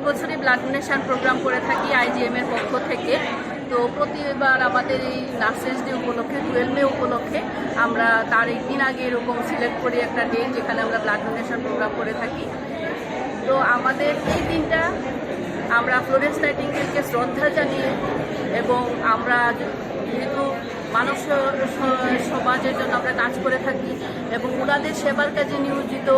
বছরই blood donation programme করে থাকি আইজিএম এর পক্ষ থেকে। তো প্রতিবার আমাদের এই নার্সেস ডে উপলক্ষে 12 মে উপলক্ষে আমরা তার একদিন আগে এরকম সিলেক্ট করি একটা ডেট যেখানে আমরা ব্লাড ডোনেশন প্রোগ্রাম করে থাকি। তো আমাদের এই দিনটা আমরা ফ্লোরেন্স নাইটিঙ্গেলকে শ্রদ্ধা জানিয়ে এবং আমরা যেহেতু মানব সমাজের জন্য আমরা কাজ করে থাকি এবং ওনাদের সেবার কাজে নিয়োজিত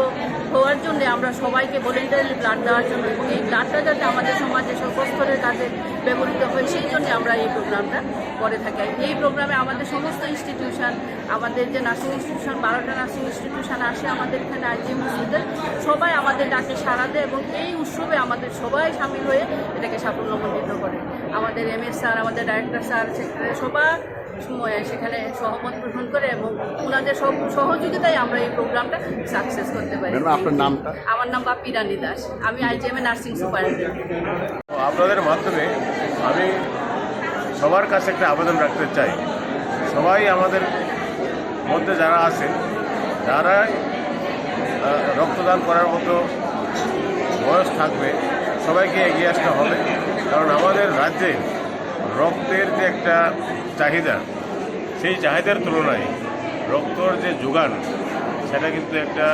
হওয়ার জন্য আমরা সবাইকে ভলেন্টারি ব্লাড দেওয়ার জন্য এবং এই ব্লাডটা যাতে আমাদের সমাজে সর্বস্তরের কাজে ব্যবহৃত হয় সেই জন্য আমরা এই প্রোগ্রামটা করে থাকি। এই প্রোগ্রামে আমাদের সমস্ত ইনস্টিটিউশন, আমাদের যে নার্সিং ইনস্টিটিউশন 12টা নার্সিং ইনস্টিটিউশন আসে আমাদের এখানে আইজিএম হসপিটাল, সবাই আমাদের ডাকে সাড়া দেয় এবং এই উৎসবে আমাদের সবাই সামিল হয়ে এটাকে সাফল্যমণ্ডিত করে। আমাদের এমএস স্যার, আমাদের ডাইরেক্টর স্যার, সেক্রেটারি সবার সেখানে সহমত পোষণ করে এবং ওনাদের সহযোগিতায় আমরা এই প্রোগ্রামটা সাকসেস করতে পারি। আপনার নামটা? আমার নাম বাপি রানী দাস, আমি আইজিএম এর নার্সিং সুপারিনটেন্ডেন্ট। আপনাদের মাধ্যমে আমি সবার কাছে একটা আবেদন রাখতে চাই, সবাই আমাদের মধ্যে যারা আছেন যারা রক্তদান করার মতো বয়স থাকবে সবাইকে এগিয়ে আসতে হবে। কারণ আমাদের রাজ্যে রক্তের যে একটা চাহিদা, সেই চাহিদার তুলনায় রক্তর যে যোগান সেটা কিন্তু একটা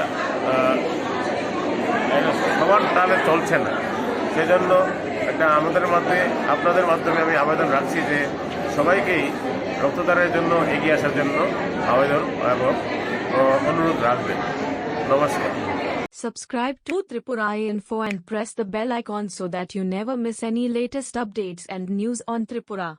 সমান তালে চলছে না। সেজন্য একটা আপনাদের মাধ্যমে আমি আবেদন রাখছি যে সবাইকেই রক্তদানের জন্য এগিয়ে আসার জন্য আবেদন এবং অনুরোধ রাখবেন। নমস্কার। Subscribe to Tripura Info and press the bell icon so that you never miss any latest updates and news on Tripura.